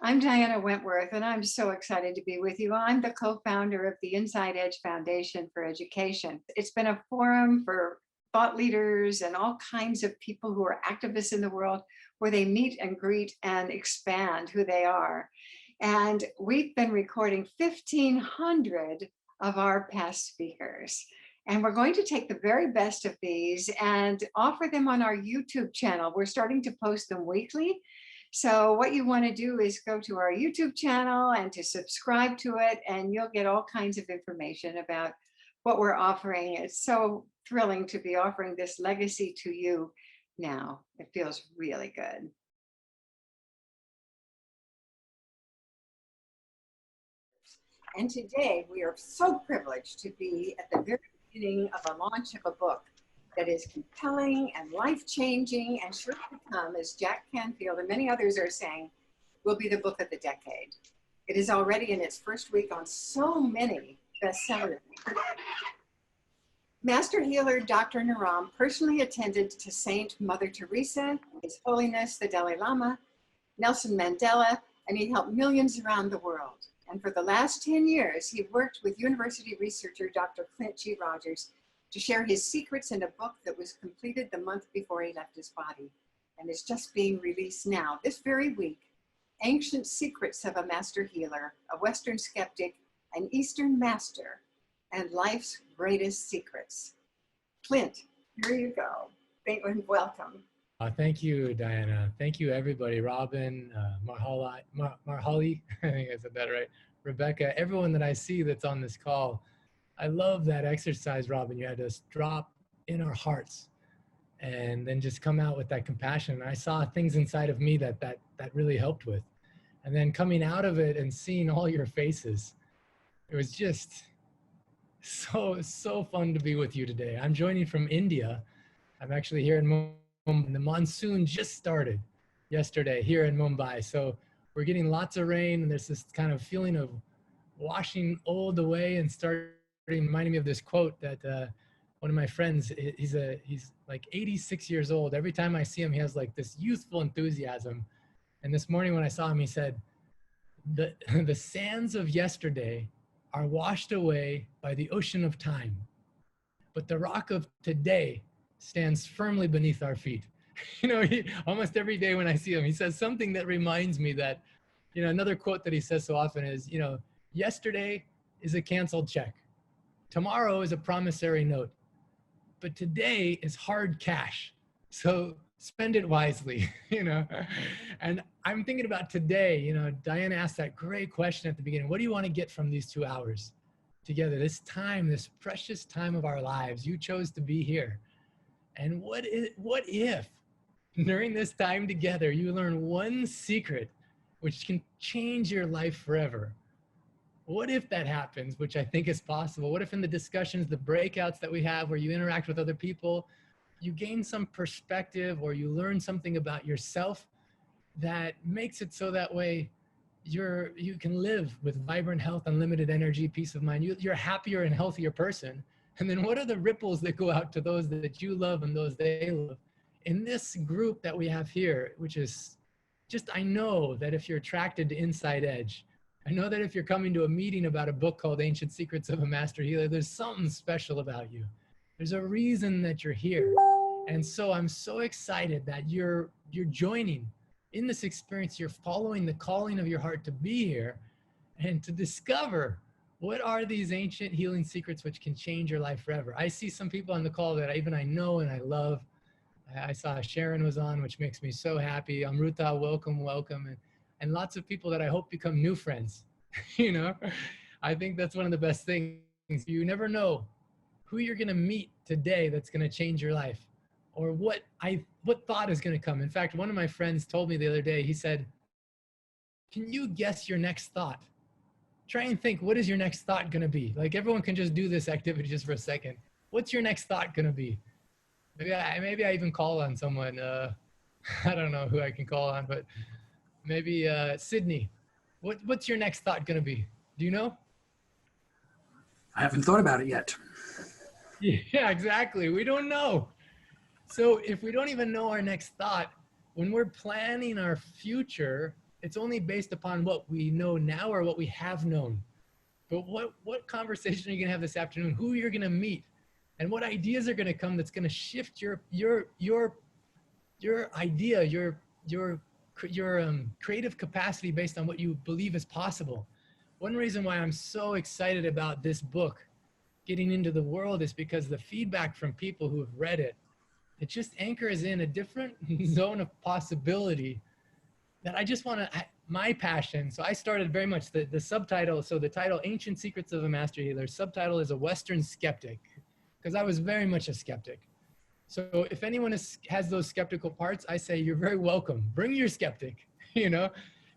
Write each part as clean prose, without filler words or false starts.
I'm Diana Wentworth, and I'm so excited to be with you. I'm the co-founder of the Inside Edge Foundation for Education. It's been a forum for thought leaders and all kinds of people who are activists in the world where they meet and greet and expand who they are. And we've been recording 1,500 of our past speakers. And we're going to take the very best of these and offer them on our YouTube channel. We're starting to post them weekly. So what you want to do is go to our YouTube channel and to subscribe to it, and you'll get all kinds of information about what we're offering. It's so thrilling to be offering this legacy to you now. It feels really good. And today we are so privileged to be at the very beginning of a launch of a book that is compelling and life-changing and sure to come, as Jack Canfield and many others are saying, will be the book of the decade. It is already in its first week on so many bestsellers. Master healer Dr. Naram personally attended to Saint Mother Teresa, His Holiness the Dalai Lama, Nelson Mandela, and he helped millions around the world. And for the last 10 years, he worked with university researcher Dr. Clint G. Rodgers to share his secrets in a book that was completed the month before he left his body and is just being released now, this very week. Ancient Secrets of a Master Healer, a Western Skeptic, an Eastern Master, and Life's Greatest Secrets. Clint, here you go. Thank you and welcome. Thank you, Diana. Thank you, everybody. Robin, Marhali, I think I said that right. Rebecca, everyone that I see that's on this call. I love that exercise, Robin. You had us drop in our hearts and then just come out with that compassion. And I saw things inside of me that really helped with. And then coming out of it and seeing all your faces, it was just so fun to be with you today. I'm joining from India. I'm actually here in Mumbai. The monsoon just started yesterday here in Mumbai. So we're getting lots of rain and there's this kind of feeling of washing old away and starting reminding me of this quote that one of my friends, he's like 86 years old. Every time I see him, he has like this youthful enthusiasm. And this morning when I saw him, he said, the sands of yesterday are washed away by the ocean of time, but the rock of today stands firmly beneath our feet. You know, almost every day when I see him, he says something that reminds me that, you know, another quote that he says so often is, you know, yesterday is a canceled check. Tomorrow is a promissory note, but today is hard cash. So spend it wisely, you know? And I'm thinking about today, you know, Diana asked that great question at the beginning. What do you want to get from these 2 hours together? This time, this precious time of our lives, you chose to be here. And what if during this time together, you learn one secret which can change your life forever? What if that happens, which I think is possible? What if in the discussions, the breakouts that we have where you interact with other people, you gain some perspective or you learn something about yourself that makes it so that way you can live with vibrant health, unlimited energy, peace of mind. You're a happier and healthier person. And then what are the ripples that go out to those that you love and those they love? In this group that we have here, which is just, I know that if you're attracted to Inside Edge, I know that if you're coming to a meeting about a book called Ancient Secrets of a Master Healer, there's something special about you. There's a reason that you're here. And so I'm so excited that you're joining in this experience. You're following the calling of your heart to be here and to discover what are these ancient healing secrets which can change your life forever. I see some people on the call that I know and I love. I saw Sharon was on, which makes me so happy. Amruta, welcome. And lots of people that I hope become new friends. You know, I think that's one of the best things. You never know who you're going to meet today that's going to change your life, or what thought is going to come. In fact, one of my friends told me the other day, he said, can you guess your next thought? Try and think, what is your next thought going to be? Like, everyone can just do this activity just for a second. What's your next thought going to be? Maybe I even call on someone. I don't know who I can call on, but maybe Sydney. What's your next thought going to be? Do you know? I haven't thought about it yet. Yeah, exactly. We don't know. So if we don't even know our next thought, when we're planning our future, It's only based upon what we know now or what we have known. But what conversation are you gonna have this afternoon? Who you're gonna meet, and what ideas are gonna come that's gonna shift your idea, your creative capacity based on what you believe is possible. One reason why I'm so excited about this book getting into the world is because the feedback from people who have read it, it just anchors in a different zone of possibility that I just want to, my passion. So I started very much the subtitle. So the title, Ancient Secrets of a Master Healer, subtitle is A Western Skeptic, because I was very much a skeptic. So if anyone has those skeptical parts, I say, you're very welcome. Bring your skeptic, you know,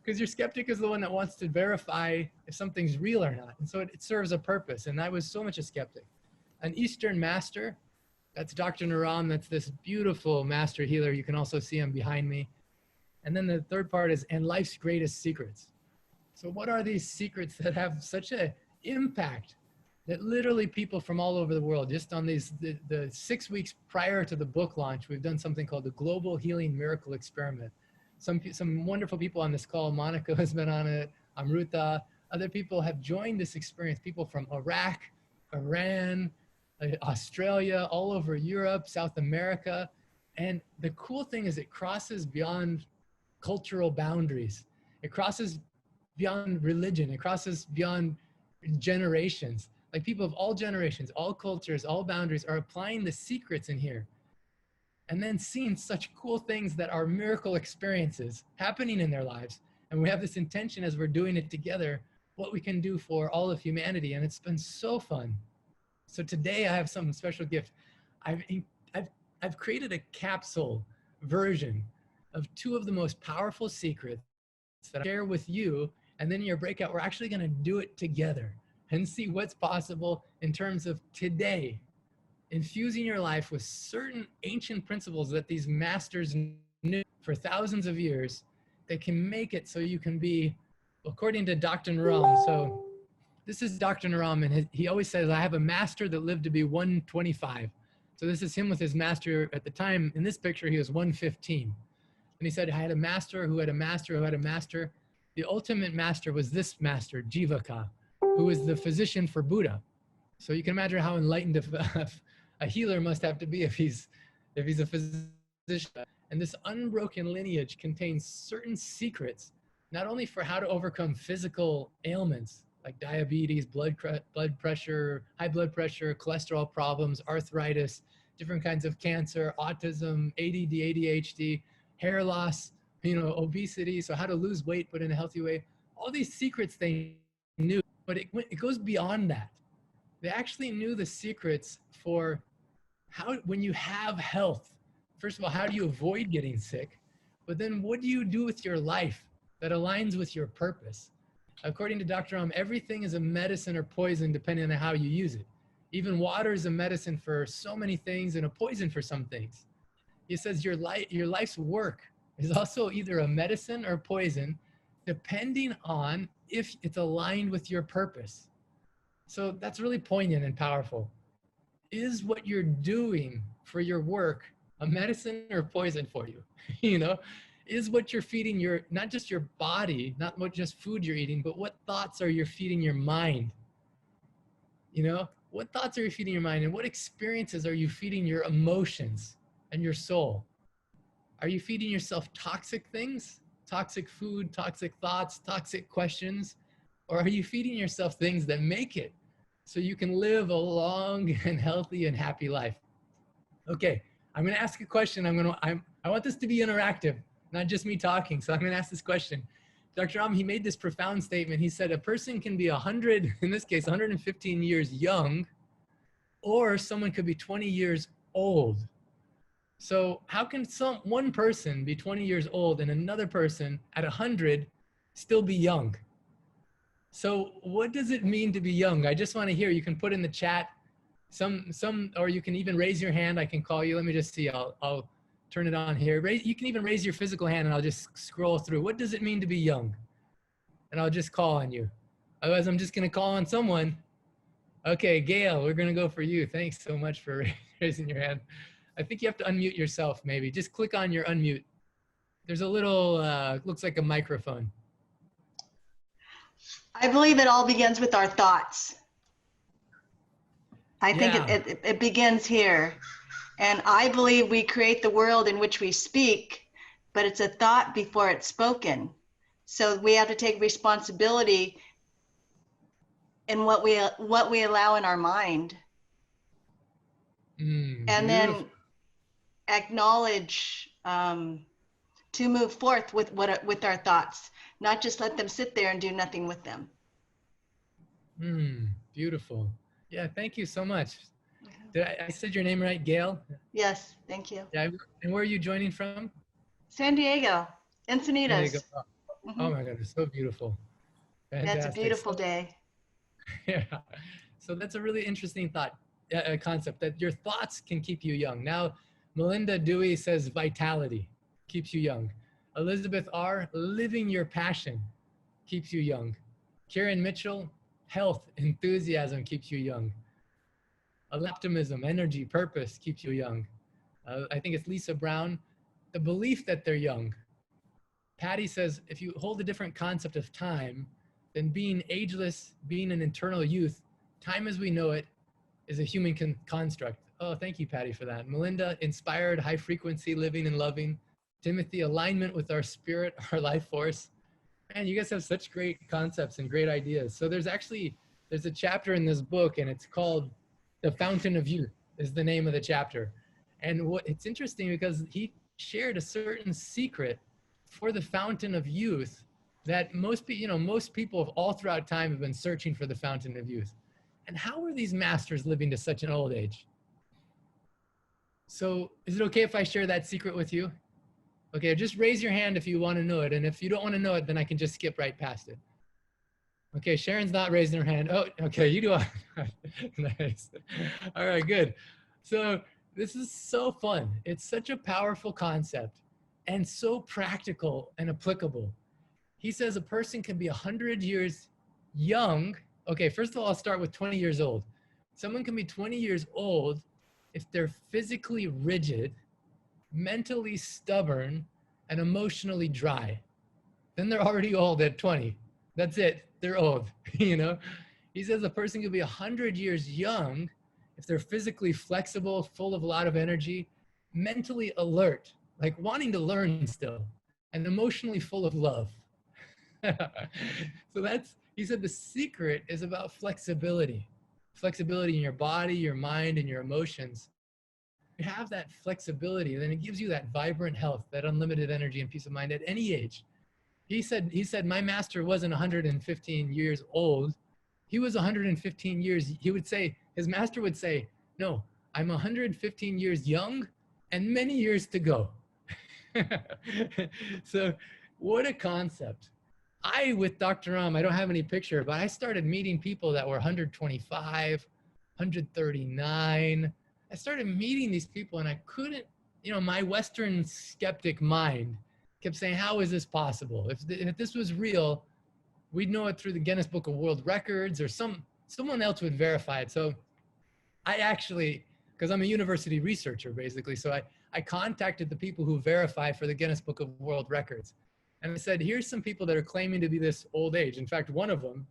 because your skeptic is the one that wants to verify if something's real or not. And so it serves a purpose. And I was so much a skeptic. An Eastern master, that's Dr. Naram. That's this beautiful master healer. You can also see him behind me. And then the third part is, and life's greatest secrets. So what are these secrets that have such an impact that literally people from all over the world, just on these, the 6 weeks prior to the book launch, we've done something called the Global Healing Miracle Experiment. Some wonderful people on this call, Monica has been on it, Amruta, other people have joined this experience, people from Iraq, Iran, Australia, all over Europe, South America. And the cool thing is it crosses beyond cultural boundaries. It crosses beyond religion. It crosses beyond generations. Like people of all generations, all cultures, all boundaries are applying the secrets in here. And then seeing such cool things that are miracle experiences happening in their lives. And we have this intention as we're doing it together, what we can do for all of humanity. And it's been so fun. So today I have some special gift. I've created a capsule version of 2 of the most powerful secrets that I share with you. And then in your breakout, we're actually going to do it together and see what's possible in terms of today, infusing your life with certain ancient principles that these masters knew for thousands of years that can make it so you can be, according to Dr. Naram. So this is Dr. Naram, and he always says, I have a master that lived to be 125. So this is him with his master at the time. In this picture, he was 115. And he said, I had a master who had a master who had a master. The ultimate master was this master, Jivaka, who was the physician for Buddha. So you can imagine how enlightened a healer must have to be if he's a physician. And this unbroken lineage contains certain secrets, not only for how to overcome physical ailments like diabetes, blood pressure, high blood pressure, cholesterol problems, arthritis, different kinds of cancer, autism, ADD, ADHD, hair loss, obesity, so how to lose weight but in a healthy way. All these secrets they knew, but it goes beyond that. They actually knew the secrets for how, when you have health, first of all, how do you avoid getting sick? But then what do you do with your life that aligns with your purpose? According to Dr. Ram, everything is a medicine or poison depending on how you use it. Even water is a medicine for so many things and a poison for some things. He says your life's work is also either a medicine or poison, depending on if it's aligned with your purpose. So that's really poignant and powerful. Is what you're doing for your work a medicine or poison for you? Is what you're feeding not just your body, not what just food you're eating, but what thoughts are you feeding your mind? What thoughts are you feeding your mind, and what experiences are you feeding your emotions and your soul? Are you feeding yourself toxic things, toxic food, toxic thoughts, toxic questions? Or are you feeding yourself things that make it so you can live a long and healthy and happy life? Okay, I'm gonna ask a question. I want this to be interactive, not just me talking. So I'm gonna ask this question. Dr. Ram, he made this profound statement. He said, a person can be 100, in this case, 115 years young, or someone could be 20 years old. So how can one person be 20 years old and another person at 100 still be young? So what does it mean to be young? I just want to hear. You can put in the chat or you can even raise your hand. I can call you. Let me just see. I'll turn it on here. You can even raise your physical hand and I'll just scroll through. What does it mean to be young? And I'll just call on you. Otherwise, I'm just going to call on someone. Okay, Gail, we're going to go for you. Thanks so much for raising your hand. I think you have to unmute yourself, maybe. Just click on your unmute. There's a little, looks like a microphone. I believe it all begins with our thoughts. I think Yeah. it begins here. And I believe we create the world in which we speak, but it's a thought before it's spoken. So we have to take responsibility in what we allow in our mind, and Beautiful. then acknowledge to move forth with our thoughts, not just let them sit there and do nothing with them. Beautiful. Yeah, thank you so much. Did I said your name right, Gail? Yes, thank you. Yeah, and where are you joining from? San Diego, Encinitas. There you go. Mm-hmm. Oh my God, it's so beautiful. Fantastic. Yeah, it's a beautiful day. Yeah. So that's a really interesting concept, that your thoughts can keep you young. Now, Melinda Dewey says vitality keeps you young. Elizabeth R., living your passion keeps you young. Kieran Mitchell, health, enthusiasm keeps you young. Optimism, energy, purpose keeps you young. I think it's Lisa Brown, the belief that they're young. Patty says, if you hold a different concept of time, then being ageless, being an eternal youth, time as we know it is a human construct. Oh, thank you, Patty, for that. Melinda, inspired, high frequency, living and loving. Timothy, alignment with our spirit, our life force. Man, you guys have such great concepts and great ideas. So there's a chapter in this book, and it's called The Fountain of Youth is the name of the chapter. And it's interesting because he shared a certain secret for the fountain of youth that most people all throughout time have been searching for the fountain of youth. And how are these masters living to such an old age? So is it okay if I share that secret with you? Okay, just raise your hand if you want to know it. And if you don't want to know it, then I can just skip right past it. Okay, Sharon's not raising her hand. Oh, okay, you do. Nice. All right, good. So this is so fun. It's such a powerful concept and so practical and applicable. He says a person can be 100 years young. Okay, first of all, I'll start with 20 years old. Someone can be 20 years old if they're physically rigid, mentally stubborn, and emotionally dry. Then they're already old at 20. That's it. They're old, you know? He says a person could be 100 years young if they're physically flexible, full of a lot of energy, mentally alert, like wanting to learn still, and emotionally full of love. So he said the secret is about flexibility in your body, your mind, and your emotions. You have that flexibility, then it gives you that vibrant health, that unlimited energy and peace of mind at any age. He said, my master wasn't 115 years old. He was 115 years. His master would say, no, I'm 115 years young and many years to go. So what a concept. With Dr. Ram, I don't have any picture, but I started meeting people that were 125, 139. I started meeting these people and I couldn't, my Western skeptic mind kept saying, how is this possible? If this was real, we'd know it through the Guinness Book of World Records or someone else would verify it. So I actually, because I'm a university researcher basically, so I contacted the people who verify for the Guinness Book of World Records. And I said, here's some people that are claiming to be this old age. In fact, one of them,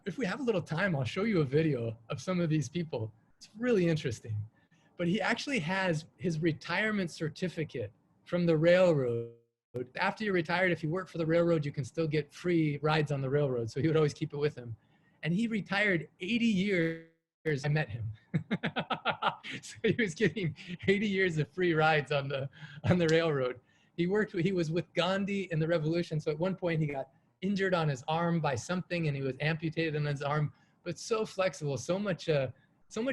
if we have a little time, I'll show you a video of some of these people. It's really interesting. But he actually has his retirement certificate from the railroad. After you're retired, if you work for the railroad, you can still get free rides on the railroad. So he would always keep it with him. And he retired 80 years. I met him. So he was getting 80 years of free rides on the railroad. He was with Gandhi in the revolution. So at one point he got injured on his arm by something and he was amputated on his arm, but so flexible, so much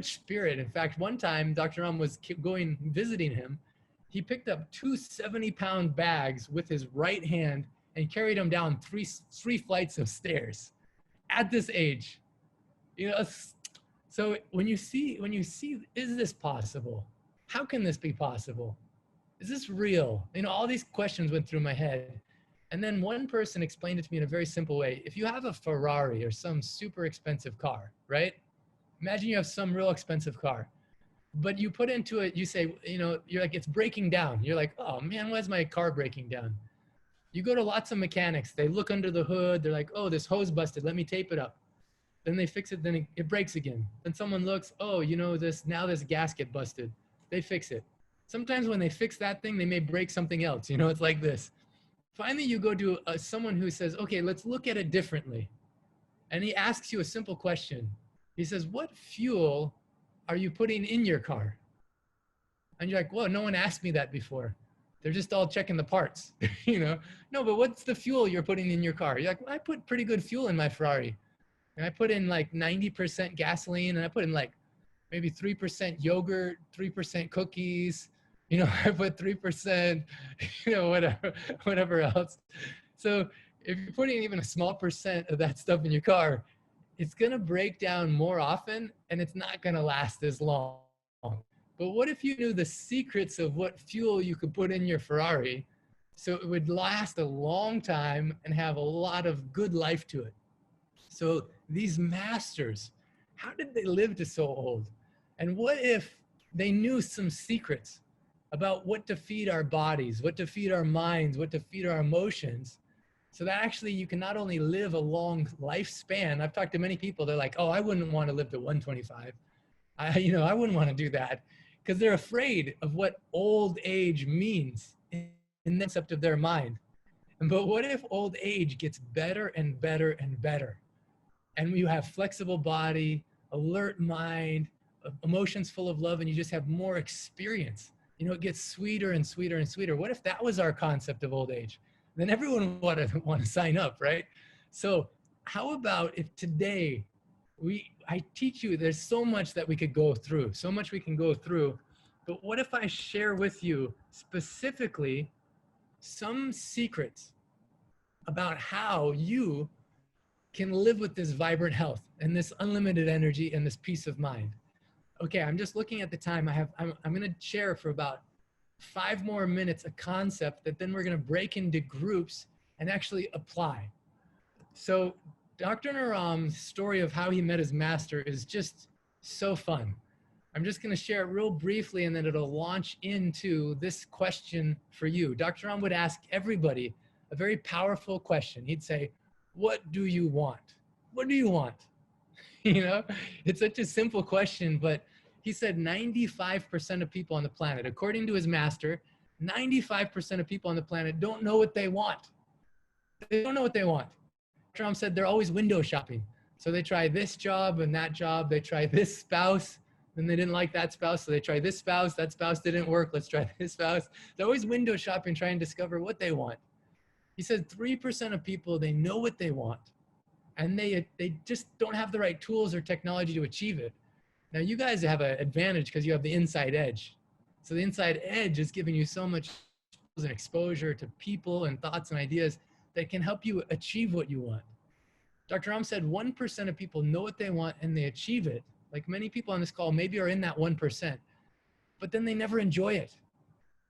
spirit. In fact, one time Dr. Ram was visiting him. He picked up 2 70-pound bags with his right hand and carried them down three flights of stairs at this age. So when you see, is this possible? How can this be possible? Is this real? All these questions went through my head. And then one person explained it to me in a very simple way. If you have a Ferrari or some super expensive car, right? Imagine you have some real expensive car, but you put into it, you say, you're like, it's breaking down. You're like, oh man, why is my car breaking down? You go to lots of mechanics, they look under the hood, they're like, oh, this hose busted, let me tape it up. Then they fix it, then it breaks again. Then someone looks, oh, you know, this gasket busted. They fix it. Sometimes when they fix that thing, they may break something else. You know, it's like this. Finally, you go to someone who says, okay, let's look at it differently. And he asks you a simple question. He says, what fuel are you putting in your car? And you're like, well, no one asked me that before. They're just all checking the parts, you know? No, but what's the fuel you're putting in your car? You're like, well, I put pretty good fuel in my Ferrari. And I put in like 90% gasoline, and I put in like maybe 3% yogurt, 3% cookies, you know, I put 3%, you know, whatever else. So if you're putting even a small percent of that stuff in your car, it's going to break down more often and it's not going to last as long. But what if you knew the secrets of what fuel you could put in your Ferrari so it would last a long time and have a lot of good life to it? So these masters, how did they live to so old? And what if they knew some secrets about what to feed our bodies, what to feed our minds, what to feed our emotions, so that actually you can not only live a long lifespan. I've talked to many people, they're like, oh, I wouldn't want to live to 125. I wouldn't want to do that, because they're afraid of what old age means in the concept of their mind. But what if old age gets better and better and better? And you have flexible body, alert mind, emotions full of love, and you just have more experience. You know, it gets sweeter and sweeter and sweeter. What if that was our concept of old age? Then everyone would want to sign up, right? So how about if today I teach you, there's so much that we could go through, so much we can go through, but what if I share with you specifically some secrets about how you can live with this vibrant health and this unlimited energy and this peace of mind? Okay, I'm just looking at the time. I'm going to share for about 5 more minutes a concept that then we're going to break into groups and actually apply. So Dr. Naram's story of how he met his master is just so fun. I'm just going to share it real briefly, and then it'll launch into this question for you. Dr. Naram would ask everybody a very powerful question. He'd say, what do you want? What do you want? You know, it's such a simple question, but he said 95% of people on the planet, according to his master, 95% of people on the planet don't know what they want. They don't know what they want. Trump said they're always window shopping. So they try this job and that job. They try this spouse, and they didn't like that spouse. So they try this spouse. That spouse didn't work. Let's try this spouse. They're always window shopping, trying to discover what they want. He said 3% of people, they know what they want, and they just don't have the right tools or technology to achieve it. Now you guys have an advantage because you have the inside edge. So the inside edge is giving you so much exposure to people and thoughts and ideas that can help you achieve what you want. Dr. Ram said 1% of people know what they want and they achieve it. Like many people on this call maybe are in that 1%, but then they never enjoy it.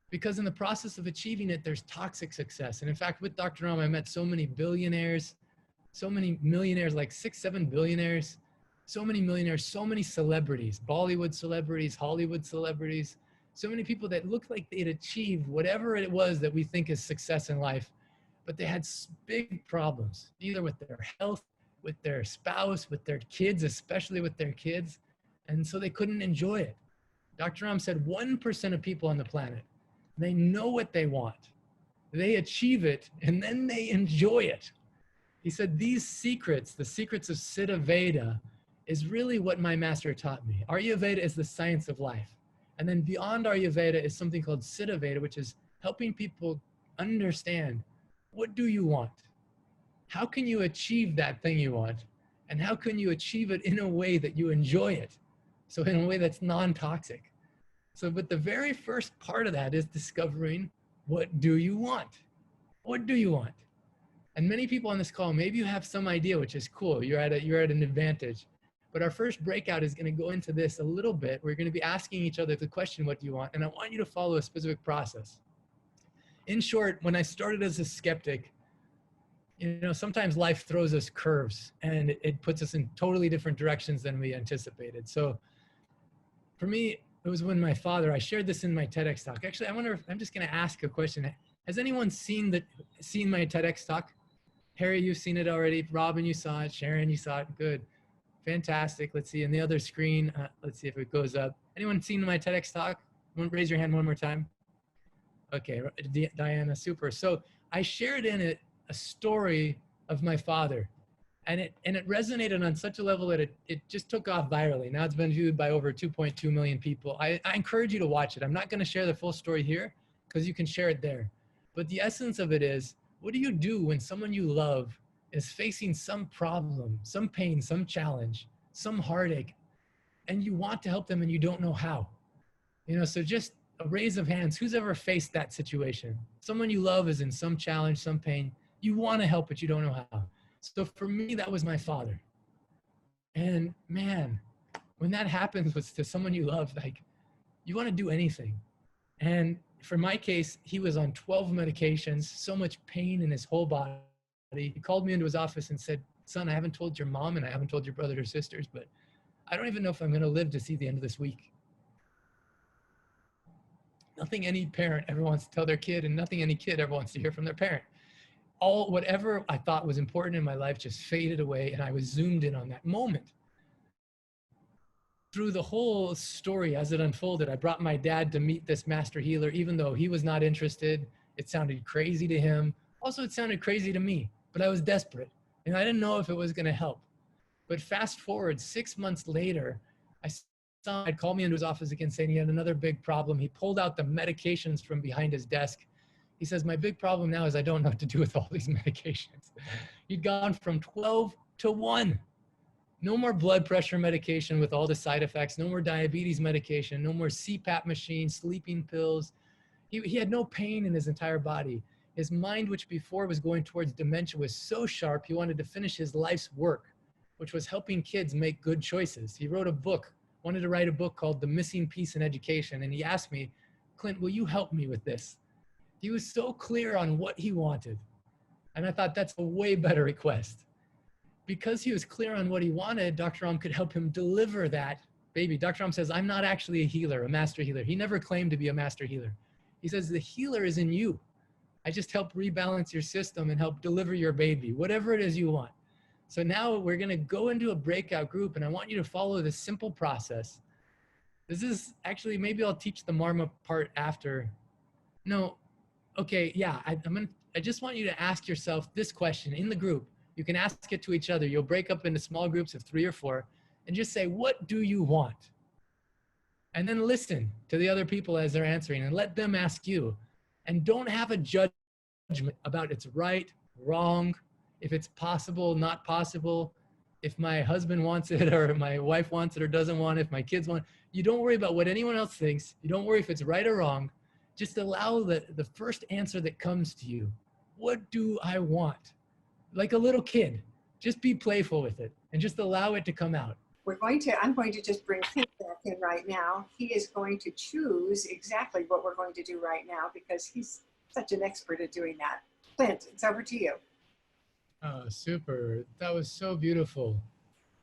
Because in the process of achieving it, there's toxic success. And in fact, with Dr. Ram, I met so many billionaires, so many millionaires, like 6-7 billionaires, so many millionaires, so many celebrities, Bollywood celebrities, Hollywood celebrities, so many people that looked like they'd achieved whatever it was that we think is success in life, but they had big problems, either with their health, with their spouse, with their kids, especially with their kids. And so they couldn't enjoy it. Dr. Ram said 1% of people on the planet, they know what they want, they achieve it, and then they enjoy it. He said these secrets, the secrets of Siddha Veda, is really what my master taught me. Ayurveda is the science of life. And then beyond Ayurveda is something called Siddha Veda, which is helping people understand, what do you want? How can you achieve that thing you want? And how can you achieve it in a way that you enjoy it? So in a way that's non-toxic. So, but the very first part of that is discovering, what do you want? What do you want? And many people on this call, maybe you have some idea, which is cool. You're at an advantage. But our first breakout is going to go into this a little bit. We're going to be asking each other the question, what do you want? And I want you to follow a specific process. In short, when I started as a skeptic, you know, sometimes life throws us curves and it puts us in totally different directions than we anticipated. So for me, it was when my father, I shared this in my TEDx talk. Actually, I wonder if I'm just going to ask a question. Has anyone seen my TEDx talk? Harry, you've seen it already. Robin, you saw it. Sharon, you saw it. Good. Fantastic. Let's see. On the other screen, let's see if it goes up. Anyone seen my TEDx talk? Raise your hand one more time. Okay, Diana, super. So I shared in it a story of my father, and it resonated on such a level that it just took off virally. Now it's been viewed by over 2.2 million people. I encourage you to watch it. I'm not going to share the full story here because you can share it there. But the essence of it is, what do you do when someone you love is facing some problem, some pain, some challenge, some heartache, and you want to help them and you don't know how? You know, so just a raise of hands. Who's ever faced that situation? Someone you love is in some challenge, some pain. You want to help, but you don't know how. So for me, that was my father. And man, when that happens with to someone you love, like, you want to do anything. And for my case, he was on 12 medications, so much pain in his whole body. He called me into his office and said, "Son, I haven't told your mom and I haven't told your brother or sisters, but I don't even know if I'm going to live to see the end of this week." Nothing any parent ever wants to tell their kid, and nothing any kid ever wants to hear from their parent. Whatever I thought was important in my life just faded away, and I was zoomed in on that moment. Through the whole story as it unfolded, I brought my dad to meet this master healer, even though he was not interested. It sounded crazy to him. Also, it sounded crazy to me, but I was desperate, and I didn't know if it was going to help. But fast forward 6 months later, I'd call me into his office again saying he had another big problem. He pulled out the medications from behind his desk. He says, "My big problem now is I don't know what to do with all these medications." He'd gone from 12 to 1. No more blood pressure medication with all the side effects. No more diabetes medication. No more CPAP machine, sleeping pills. He had no pain in his entire body. His mind, which before was going towards dementia, was so sharp, he wanted to finish his life's work, which was helping kids make good choices. He wrote a book, wanted to write a book called The Missing Piece in Education. And he asked me, "Clint, will you help me with this?" He was so clear on what he wanted. And I thought, that's a way better request. Because he was clear on what he wanted, Dr. Ram could help him deliver that baby. Dr. Ram says, "I'm not actually a healer, a master healer." He never claimed to be a master healer. He says, "The healer is in you. I just help rebalance your system and help deliver your baby, whatever it is you want." So now we're going to go into a breakout group, and I want you to follow this simple process. This is actually, maybe I'll teach the Marma part after. No. Okay, yeah, I just want you to ask yourself this question in the group. You can ask it to each other. You'll break up into small groups of 3 or 4 and just say, "What do you want?" And then listen to the other people as they're answering and let them ask you. And don't have a judgment about it's right, wrong, if it's possible, not possible, if my husband wants it or my wife wants it or doesn't want it, if my kids want it. You don't worry about what anyone else thinks. You don't worry if it's right or wrong. Just allow the first answer that comes to you. What do I want? Like a little kid, just be playful with it and just allow it to come out. I'm going to just bring Clint back in right now. He is going to choose exactly what we're going to do right now because he's such an expert at doing that. Clint, it's over to you. Oh, super. That was so beautiful.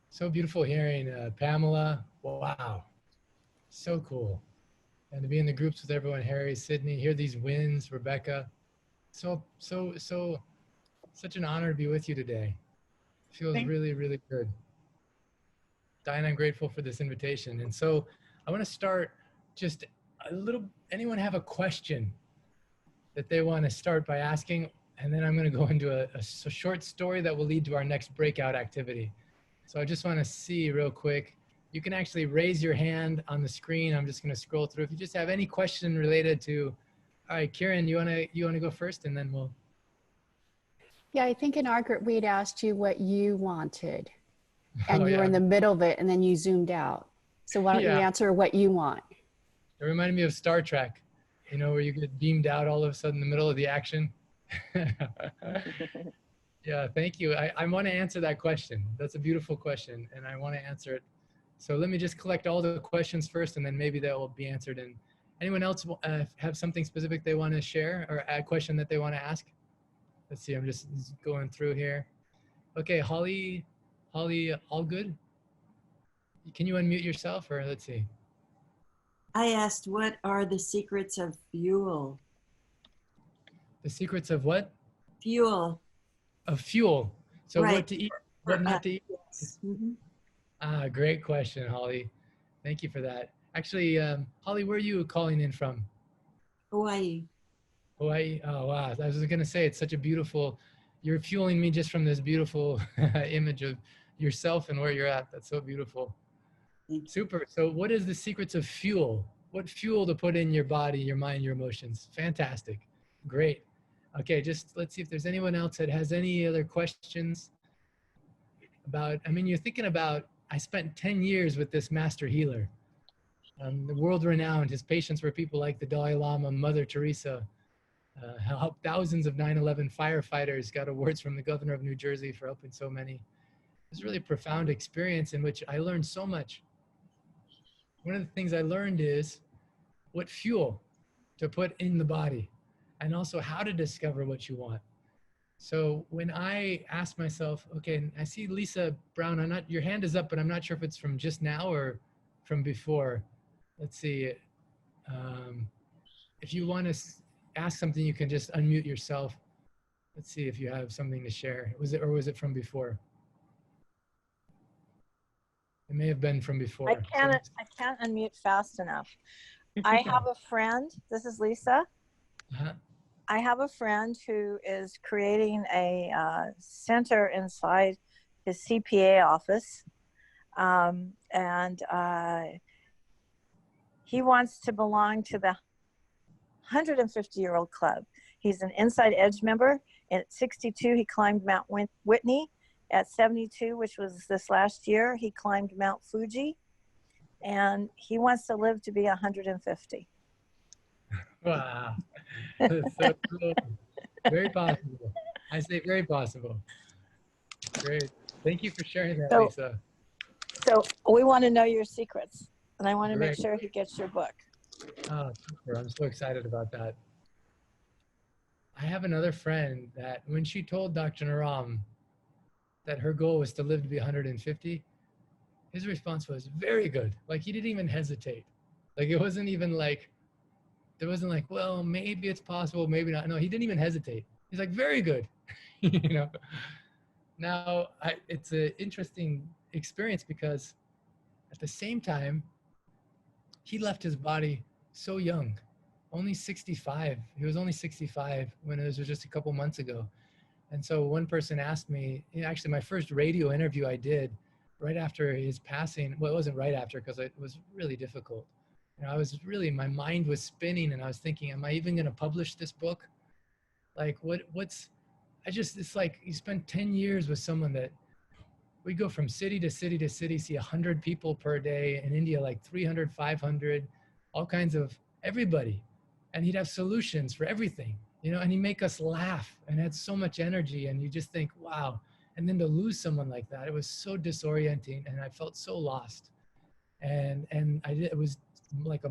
So beautiful hearing Pamela. Wow. So cool. And to be in the groups with everyone, Harry, Sydney, hear these wins, Rebecca. Such an honor to be with you today. Feels really, really good. Diane, I'm grateful for this invitation. And so I want to start just a little, anyone have a question that they want to start by asking? And then I'm going to go into a short story that will lead to our next breakout activity. So I just want to see real quick. You can actually raise your hand on the screen. I'm just going to scroll through. If you just have any question related to, all right, Kieran, you want to go first and then we'll. Yeah, I think in our group, we'd asked you what you wanted and you were yeah. in the middle of it and then you zoomed out. So why don't you answer what you want? It reminded me of Star Trek, you know, where you get beamed out all of a sudden in the middle of the action. Yeah, thank you. I want to answer that question. That's a beautiful question and I want to answer it. So let me just collect all the questions first and then maybe that will be answered. And anyone else have something specific they want to share or a question that they want to ask? Let's see, I'm just going through here. Okay, Holly, all good? Can you unmute yourself or let's see. I asked, what are the secrets of fuel? The secrets of what? Fuel. Of fuel. So Right. what to eat, what not to eat? Yes. Mm-hmm. Ah, great question, Holly. Thank you for that. Actually, Holly, where are you calling in from? Hawaii. Hawaii? Oh, wow. I was going to say, it's such a beautiful, you're fueling me just from this beautiful image of yourself and where you're at. That's so beautiful. Thank you. Super. So what is the secrets of fuel? What fuel to put in your body, your mind, your emotions? Fantastic. Great. Okay, just let's see if there's anyone else that has any other questions about, I mean, you're thinking about, I spent 10 years with this master healer. The world renowned. His patients were people like the Dalai Lama, Mother Teresa, helped thousands of 9/11 firefighters, got awards from the governor of New Jersey for helping so many. It was a really profound experience in which I learned so much. One of the things I learned is what fuel to put in the body and also how to discover what you want. So when I asked myself, okay, and I see Lisa Brown, your hand is up, but I'm not sure if it's from just now or from before. Let's see. If you want to ask something, you can just unmute yourself. Let's see if you have something to share. Was it from before? It may have been from before. I can't unmute fast enough. I have a friend. This is Lisa. Uh-huh. I have a friend who is creating a center inside his CPA office. He wants to belong to the 150-year-old club. He's an Inside Edge member. And at 62, he climbed Mount Whitney. At 72, which was this last year, he climbed Mount Fuji. And he wants to live to be 150. Wow. That's so cool. Very possible. I say very possible. Great. Thank you for sharing that, Lisa. So we want to know your secrets. And I want to make Great. sure he gets your book. Oh, super. I'm so excited about that. I have another friend that when she told Dr. Naram that her goal was to live to be 150, his response was very good. Like he didn't even hesitate. Like it wasn't even like, there wasn't like, well, maybe it's possible, maybe not. No, he didn't even hesitate. He's like, very good. You know. Now, it's an interesting experience because at the same time, he left his body so young, only 65. He was only 65 when it was just a couple months ago. And so one person asked me, actually my first radio interview I did right after his passing, well, it wasn't right after because it was really difficult. You know, I was really, my mind was spinning and I was thinking, am I even going to publish this book? Like it's like you spend 10 years with someone that we go from city to city to city, see 100 people per day. In India, like 300, 500, all kinds of everybody. And he'd have solutions for everything, you know, and he'd make us laugh and had so much energy. And you just think, wow. And then to lose someone like that, it was so disorienting and I felt so lost. And it was like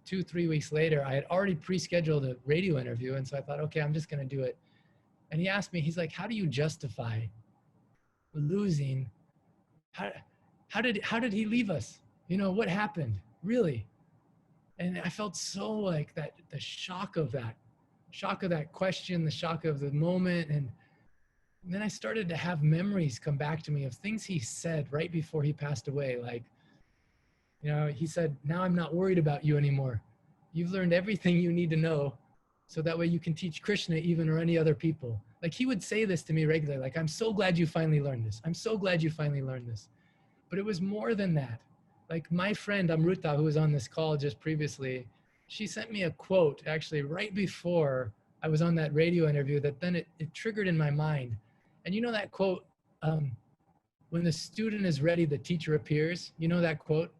2-3 weeks later, I had already pre-scheduled a radio interview. And so I thought, okay, I'm just going to do it. And he asked me, he's like, how do you justify losing? How did he leave us? You know, what happened really? And I felt so like that, the shock of that question, the shock of the moment. And then I started to have memories come back to me of things he said right before he passed away. Like, you know, he said, now I'm not worried about you anymore. You've learned everything you need to know. So that way you can teach Krishna even or any other people. Like he would say this to me regularly. Like, I'm so glad you finally learned this. I'm so glad you finally learned this. But it was more than that. Like my friend Amruta, who was on this call just previously, she sent me a quote actually right before I was on that radio interview that then it triggered in my mind. And you know that quote, when the student is ready, the teacher appears. You know that quote?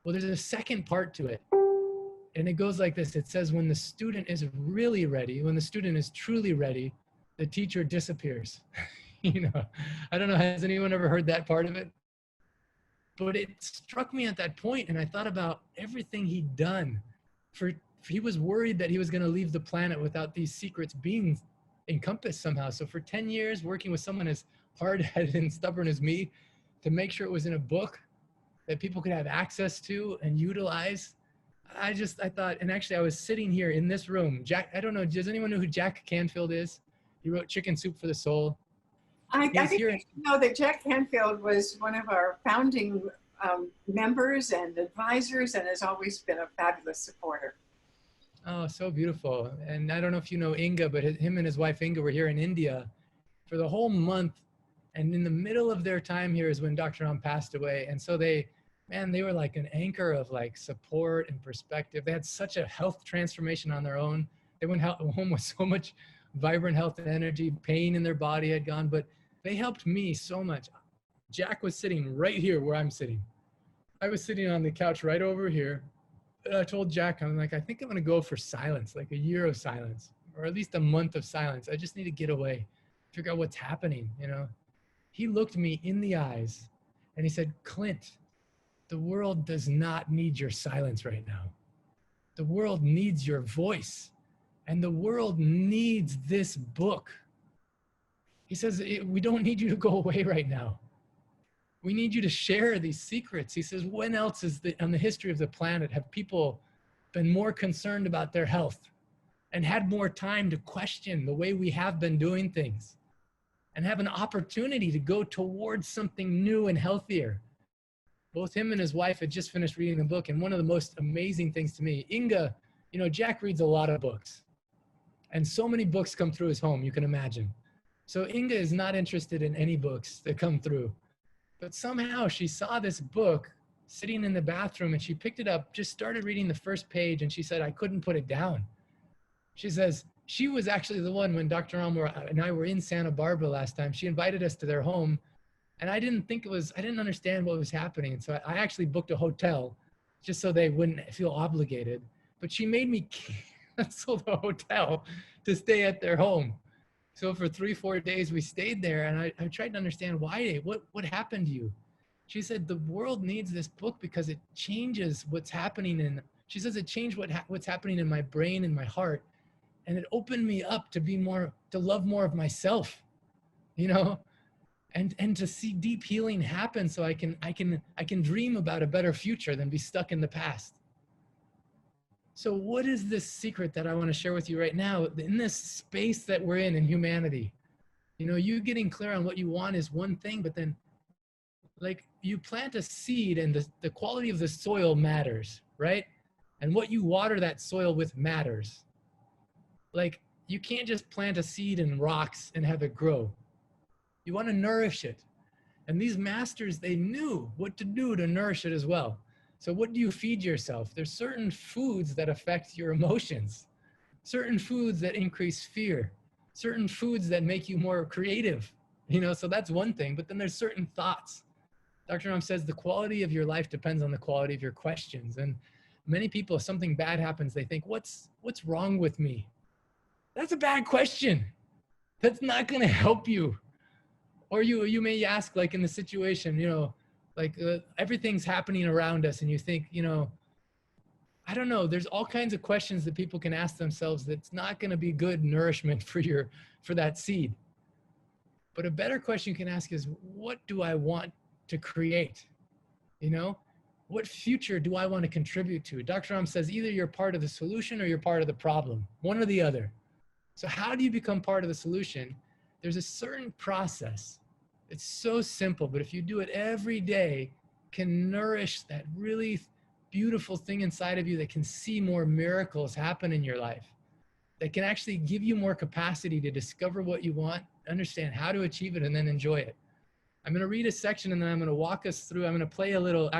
Well, there's a second part to it. And it goes like this. It says, when the student is really ready, when the student is truly ready, the teacher disappears. You know, I don't know, has anyone ever heard that part of it? But it struck me at that point, and I thought about everything he'd done. He was worried that he was going to leave the planet without these secrets being encompassed somehow. So for 10 years, working with someone as hard-headed and stubborn as me to make sure it was in a book that people could have access to and utilize, I thought, and actually I was sitting here in this room. Jack, I don't know, does anyone know who Jack Canfield is? He wrote Chicken Soup for the Soul. I He's think here. you should know that Jack Canfield was one of our founding members and advisors, and has always been a fabulous supporter. Oh, so beautiful. And I don't know if you know Inga, but him and his wife Inga were here in India for the whole month. And in the middle of their time here is when Dr. Ram passed away. And so they were like an anchor of like support and perspective. They had such a health transformation on their own. They went home with so much vibrant health and energy. Pain in their body had gone, but they helped me so much. Jack was sitting right here where I'm sitting. I was sitting on the couch right over here. And I told Jack, I'm like, I think I'm going to go for silence, like a year of silence, or at least a month of silence. I just need to get away, figure out what's happening, you know? He looked me in the eyes and he said, Clint, the world does not need your silence right now. The world needs your voice, and the world needs this book. He says, we don't need you to go away right now. We need you to share these secrets. He says, when else on the history of the planet have people been more concerned about their health and had more time to question the way we have been doing things and have an opportunity to go towards something new and healthier? Both him and his wife had just finished reading the book. And one of the most amazing things to me, Inga, you know, Jack reads a lot of books, and so many books come through his home, you can imagine. So Inga is not interested in any books that come through. But somehow she saw this book sitting in the bathroom and she picked it up, just started reading the first page, and she said, I couldn't put it down. She says, she was actually the one when Dr. Ram and I were in Santa Barbara last time. She invited us to their home, and I didn't understand what was happening. And so I actually booked a hotel just so they wouldn't feel obligated. But she made me cancel the hotel to stay at their home. So for 3-4 days we stayed there, and I tried to understand why, what happened to you? She said, the world needs this book because it changes what's happening she says it changed what's happening in my brain and my heart. And it opened me up to love more of myself, you know, and to see deep healing happen so I can dream about a better future than be stuck in the past. So what is this secret that I want to share with you right now in this space that we're in humanity? You know, you getting clear on what you want is one thing, but then like you plant a seed and the quality of the soil matters, right? And what you water that soil with matters. Like you can't just plant a seed in rocks and have it grow. You want to nourish it. And these masters, they knew what to do to nourish it as well. So what do you feed yourself? There's certain foods that affect your emotions, certain foods that increase fear, certain foods that make you more creative, you know, so that's one thing. But then there's certain thoughts. Dr. Ram says the quality of your life depends on the quality of your questions. And many people, if something bad happens, they think, what's wrong with me? That's a bad question. That's not going to help you. Or you may ask, like in the situation, you know, like everything's happening around us and you think, you know, I don't know, there's all kinds of questions that people can ask themselves that's not going to be good nourishment for that seed. But a better question you can ask is, what do I want to create? You know, what future do I want to contribute to? Dr. Ram says either you're part of the solution or you're part of the problem, one or the other. So how do you become part of the solution? There's a certain process. It's so simple, but if you do it every day, can nourish that really beautiful thing inside of you that can see more miracles happen in your life, that can actually give you more capacity to discover what you want, understand how to achieve it, and then enjoy it. I'm going to read a section and then I'm going to walk us through, I'm going to play a little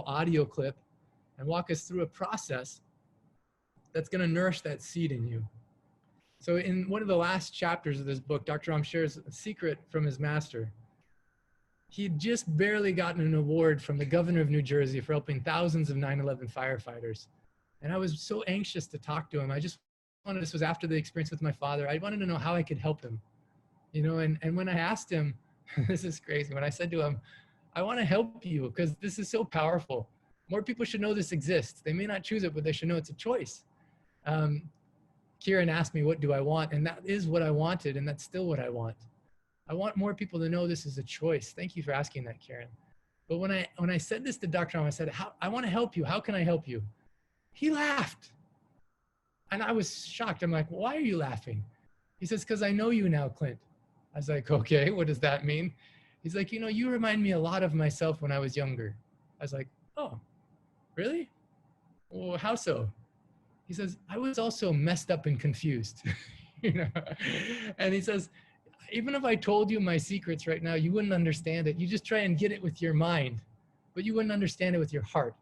audio clip and walk us through a process that's going to nourish that seed in you. So in one of the last chapters of this book, Dr. Ram shares a secret from his master. He had just barely gotten an award from the governor of New Jersey for helping thousands of 9/11 firefighters. And I was so anxious to talk to him. This was after the experience with my father. I wanted to know how I could help him, you know, and when I asked him, this is crazy. When I said to him, I want to help you because this is so powerful. More people should know this exists. They may not choose it, but they should know it's a choice. Kieran asked me, what do I want? And that is what I wanted. And that's still what I want. I want more people to know this is a choice. Thank you for asking that, Karen. But when I said this to Dr. Ram, I said, I want to help you. How can I help you? He laughed. And I was shocked. I'm like, why are you laughing? He says, because I know you now, Clint. I was like, okay, what does that mean? He's like, you remind me a lot of myself when I was younger. I was like, oh, really? Well, how so? He says, I was also messed up and confused. And he says, even if I told you my secrets right now, you wouldn't understand it. You just try and get it with your mind, but you wouldn't understand it with your heart.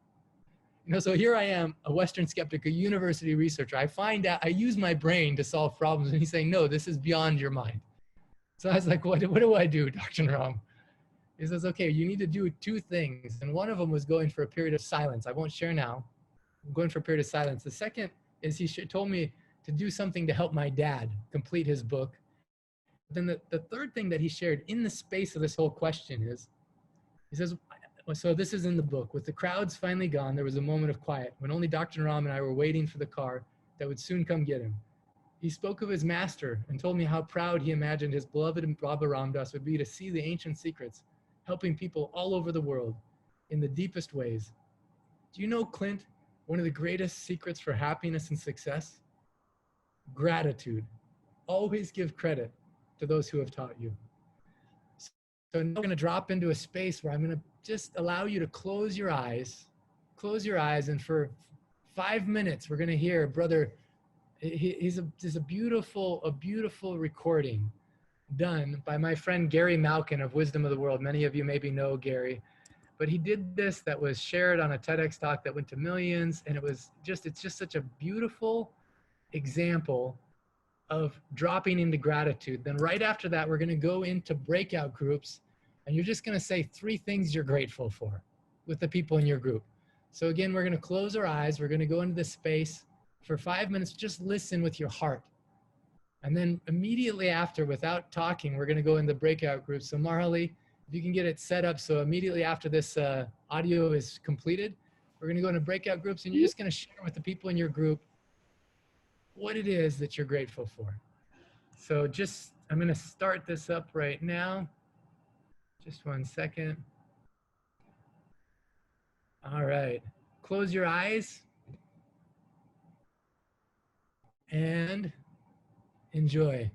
So here I am, a Western skeptic, a university researcher. I find out, I use my brain to solve problems. And he's saying, no, this is beyond your mind. So I was like, what do I do, Dr. Naram? He says, okay, you need to do 2 things. And one of them was going for a period of silence. I won't share now. I'm going for a period of silence. The second is he told me to do something to help my dad complete his book. Then the third thing that he shared in the space of this whole question is, he says, so this is in the book. With the crowds finally gone, there was a moment of quiet when only Dr. Naram and I were waiting for the car that would soon come get him. He spoke of his master and told me how proud he imagined his beloved Baba Ramdas would be to see the ancient secrets, helping people all over the world in the deepest ways. Do you know, Clint, one of the greatest secrets for happiness and success? Gratitude. Always give credit to those who have taught you. So now we're going to drop into a space where I'm going to just allow you to close your eyes, and for 5 minutes, we're going to hear brother. There's a beautiful recording done by my friend Gary Malkin of Wisdom of the World. Many of you maybe know Gary, but he did this that was shared on a TEDx talk that went to millions, and it's just such a beautiful example of dropping into gratitude. Then right after that, we're going to go into breakout groups, and you're just going to say 3 things you're grateful for with the people in your group. So again, we're going to close our eyes. We're going to go into this space for 5 minutes. Just listen with your heart. And then immediately after, without talking, we're going to go into breakout groups. So Marley, if you can get it set up so immediately after this audio is completed, we're going to go into breakout groups, and you're just going to share with the people in your group what it is that you're grateful for. So I'm going to start this up right now. Just 1 second. All right. Close your eyes and enjoy.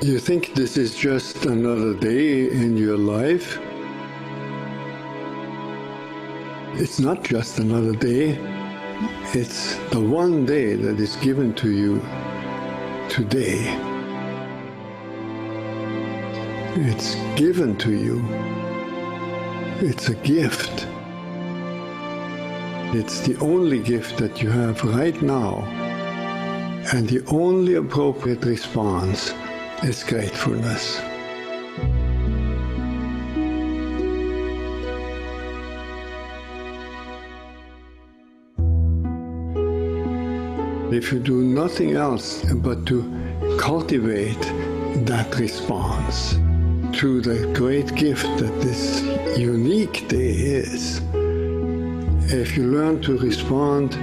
You think this is just another day in your life? It's not just another day. It's the one day that is given to you today. It's given to you. It's a gift. It's the only gift that you have right now. And the only appropriate response is gratefulness. If you do nothing else but to cultivate that response to the great gift that this unique day is, if you learn to respond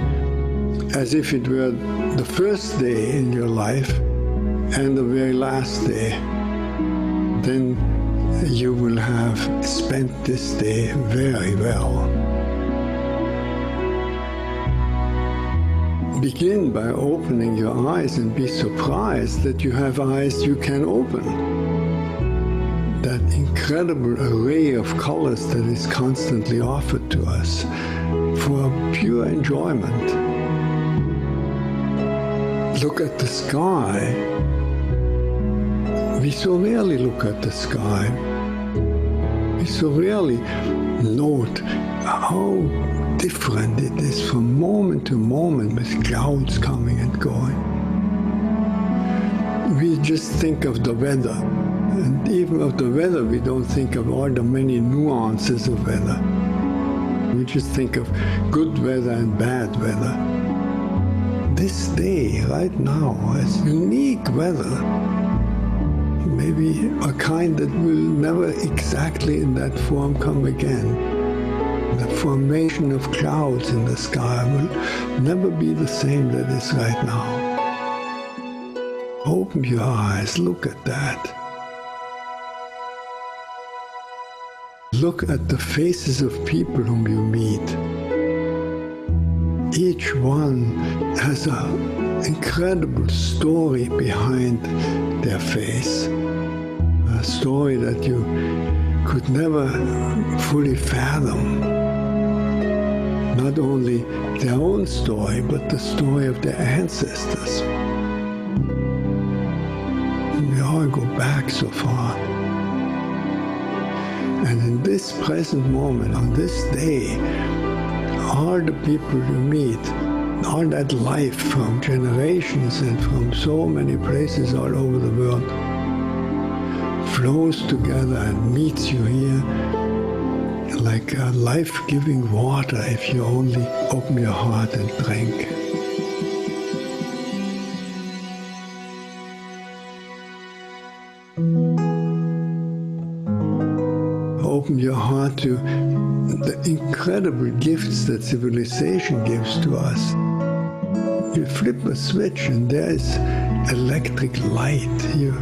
as if it were the first day in your life and the very last day, then you will have spent this day very well. Begin by opening your eyes and be surprised that you have eyes you can open. That incredible array of colors that is constantly offered to us for pure enjoyment. Look at the sky. We so rarely look at the sky. We so rarely note how different it is from moment to moment with clouds coming and going. We just think of the weather. And even of the weather, we don't think of all the many nuances of weather. We just think of good weather and bad weather. this day, right now, has unique weather, maybe a kind that will never exactly in that form come again. The formation of clouds in the sky will never be the same that is right now. Open your eyes, look at that. Look at the faces of people whom you meet. Each one has an incredible story behind their face, a story that you could never fully fathom. Not only their own story, but the story of their ancestors. We all go back so far. And in this present moment, on this day, all the people you meet, all that life from generations and from so many places all over the world flows together and meets you here like a life-giving water if you only open your heart and drink. Open your heart to the incredible gifts that civilization gives to us. You flip a switch and there is electric light. You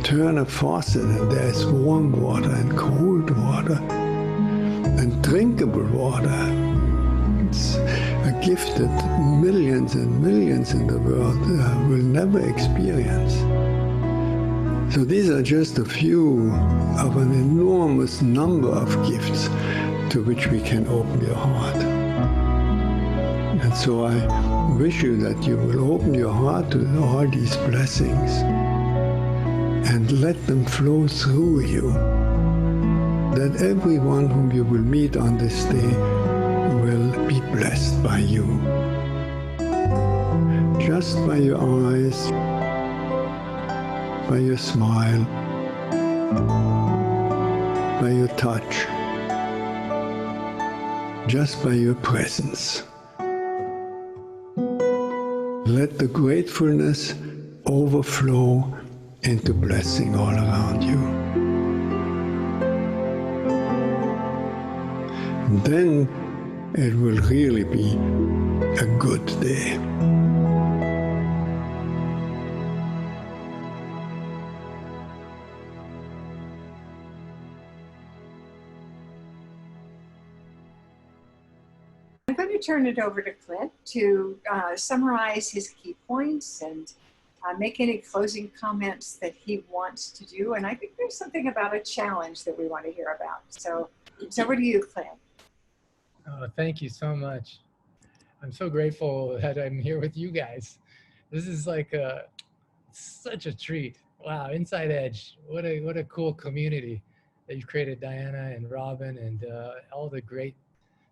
turn a faucet and there is warm water and cold water and drinkable water. It's a gift that millions and millions in the world will never experience. So these are just a few of an enormous number of gifts to which we can open your heart. And so I wish you that you will open your heart to all these blessings and let them flow through you, that everyone whom you will meet on this day will be blessed by you. Just by your eyes, by your smile, by your touch, just by your presence. Let the gratefulness overflow into blessing all around you. And then it will really be a good day. I'm going to turn it over to Clint to summarize his key points and make any closing comments that he wants to do. And I think there's something about a challenge that we want to hear about. So it's over to you, Clint. Oh, thank you so much. I'm so grateful that I'm here with you guys. This is like such a treat. Wow, Inside Edge. What a cool community that you've created, Diana and Robin, and all the great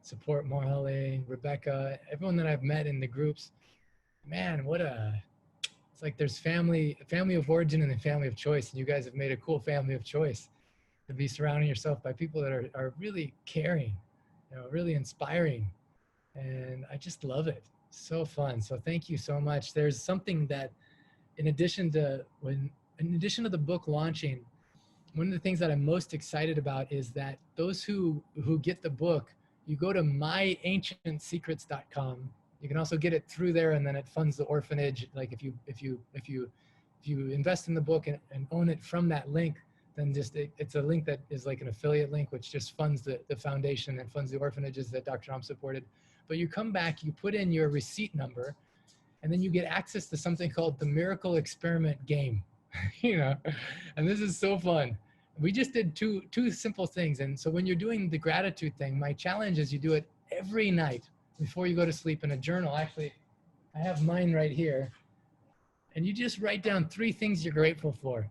support, Marhale, Rebecca, everyone that I've met in the groups. Man, it's like there's family of origin and a family of choice, and you guys have made a cool family of choice to be surrounding yourself by people that are really caring, really inspiring, and I just love it. So fun. So thank you so much. There's something that in addition to the book launching, one of the things that I'm most excited about is that those who get the book, you go to myancientsecrets.com. You can also get it through there, and then it funds the orphanage. Like if you invest in the book and own it from that link, then it's a link that is like an affiliate link, which just funds the foundation and funds the orphanages that Dr. Naram supported. But you come back, you put in your receipt number, and then you get access to something called the Miracle Experiment Game. And this is so fun. We just did two simple things. And so when you're doing the gratitude thing, my challenge is you do it every night before you go to sleep in a journal. Actually, I have mine right here. And you just write down 3 things you're grateful for.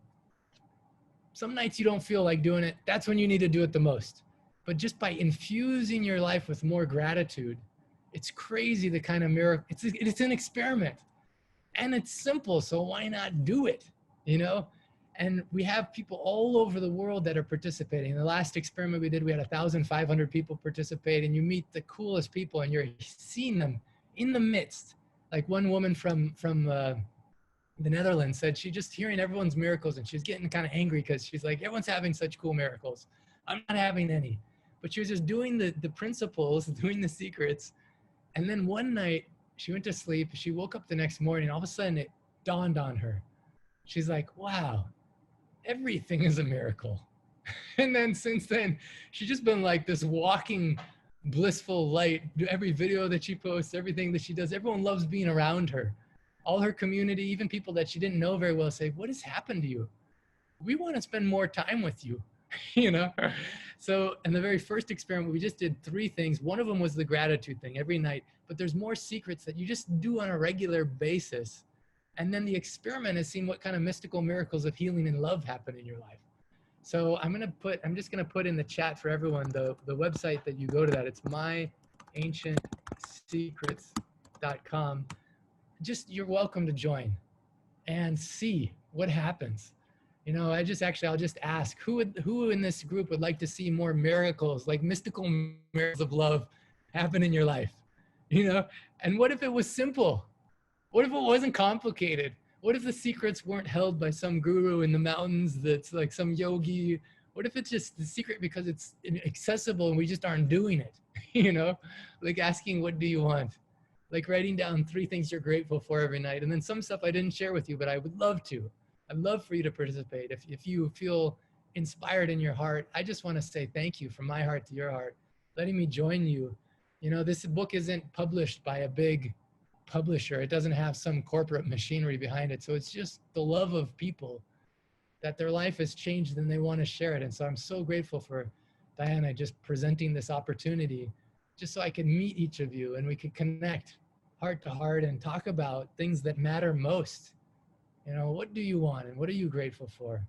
Some nights you don't feel like doing it. That's when you need to do it the most. But just by infusing your life with more gratitude, it's crazy the kind of miracle. It's an experiment. And it's simple, so why not do it, And we have people all over the world that are participating. In the last experiment we did, we had 1,500 people participate, and you meet the coolest people and you're seeing them in the midst. Like one woman from the Netherlands said she just hearing everyone's miracles and she's getting kind of angry because she's like, everyone's having such cool miracles. I'm not having any. But she was just doing the principles, doing the secrets. And then one night she went to sleep. She woke up the next morning. All of a sudden it dawned on her. She's like, wow, everything is a miracle. And then since then, she's just been like this walking blissful light. Every video that she posts, everything that she does, everyone loves being around her. All her community, even people that she didn't know very well, say, what has happened to you? We want to spend more time with you, you know? So in the very first experiment, we just did 3 things. One of them was the gratitude thing every night, but there's more secrets that you just do on a regular basis. And then the experiment has seen what kind of mystical miracles of healing and love happen in your life. So I'm just gonna put in the chat for everyone the website that you go to that. It's myancientsecrets.com. Just, you're welcome to join and see what happens. You know, I'll just ask who in this group would like to see more miracles, like mystical miracles of love happen in your life, you know? And what if it was simple? What if it wasn't complicated? What if the secrets weren't held by some guru in the mountains that's like some yogi? What if it's just the secret because it's accessible and we just aren't doing it? You know, like asking, what do you want? Like writing down 3 things you're grateful for every night. And then some stuff I didn't share with you, but I would love to. I'd love for you to participate. If you feel inspired in your heart, I just want to say thank you from my heart to your heart, letting me join you. You know, this book isn't published by a big publisher. It doesn't have some corporate machinery behind it. So it's just the love of people that their life has changed and they want to share it. And so I'm so grateful for Diana just presenting this opportunity just so I can meet each of you and we could connect heart to heart and talk about things that matter most. You know, what do you want and what are you grateful for?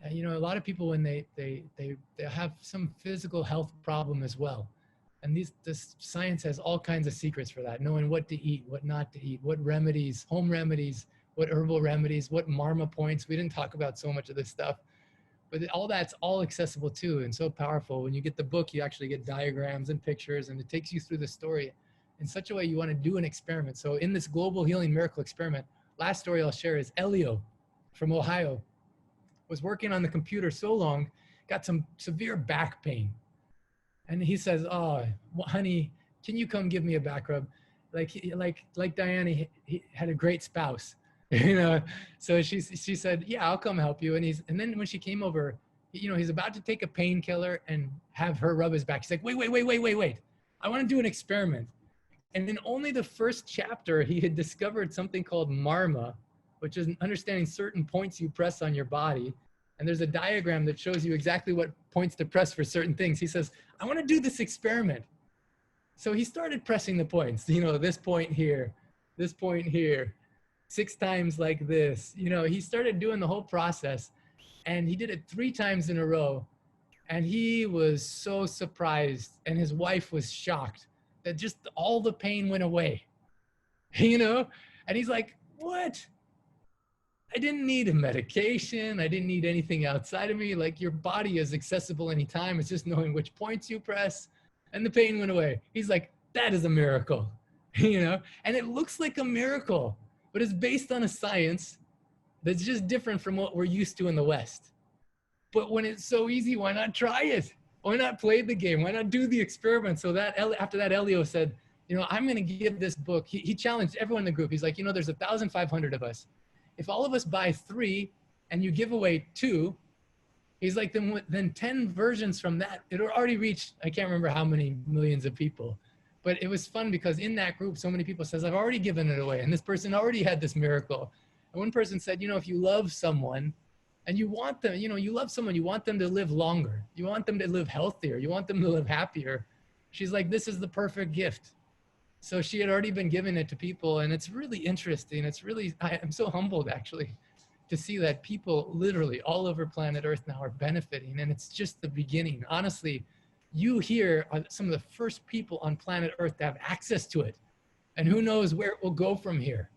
And, you know, a lot of people when they have some physical health problem as well. And this science has all kinds of secrets for that, knowing what to eat, what not to eat, what remedies, home remedies, what herbal remedies, what marma points. We didn't talk about so much of this stuff, but all that's all accessible too and so powerful. When you get the book, you actually get diagrams and pictures and it takes you through the story in such a way you want to do an experiment. So in this global healing miracle experiment, last story I'll share is Elio from Ohio was working on the computer so long, got some severe back pain. And he says, oh, honey, can you come give me a back rub? Like Diana, he had a great spouse, you know? So she said, yeah, I'll come help you. And then when she came over, you know, he's about to take a painkiller and have her rub his back. He's like, wait. I want to do an experiment. And in only the first chapter, he had discovered something called marma, which is understanding certain points you press on your body. And there's a diagram that shows you exactly what points to press for certain things. He says, I want to do this experiment. So he started pressing the points, you know, this point here, 6 times like this. You know, he started doing the whole process and he did it 3 times in a row. And he was so surprised and his wife was shocked that just all the pain went away, you know? And he's like, what? I didn't need a medication. I didn't need anything outside of me. Like your body is accessible anytime. It's just knowing which points you press and the pain went away. He's like, that is a miracle, you know? And it looks like a miracle, but it's based on a science that's just different from what we're used to in the West. But when it's so easy, why not try it? Why not play the game? Why not do the experiment? So that after that, Elio said, you know, I'm going to give this book. He challenged everyone in the group. He's like, you know, there's 1,500 of us. If all of us buy 3 and you give away 2, he's like, then 10 versions from that, it'll already reach, I can't remember how many millions of people. But it was fun because in that group, so many people says, I've already given it away. And this person already had this miracle. And one person said, you know, if you love someone and you want them, you know, you love someone, you want them to live longer. You want them to live healthier. You want them to live happier. She's like, this is the perfect gift. So she had already been giving it to people. And it's really interesting. It's really, I'm so humbled actually to see that people literally all over planet Earth now are benefiting. And it's just the beginning. Honestly, you here are some of the first people on planet Earth to have access to it. And who knows where it will go from here.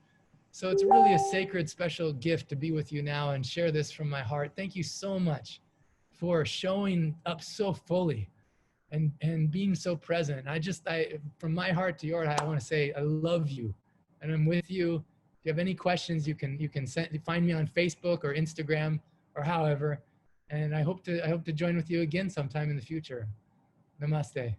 So it's really a sacred, special gift to be with you now and share this from my heart. Thank you so much for showing up so fully and being so present. From my heart to your heart, I want to say, I love you and I'm with you. If you have any questions, you can find me on Facebook or Instagram or however. And I hope to join with you again sometime in the future. Namaste.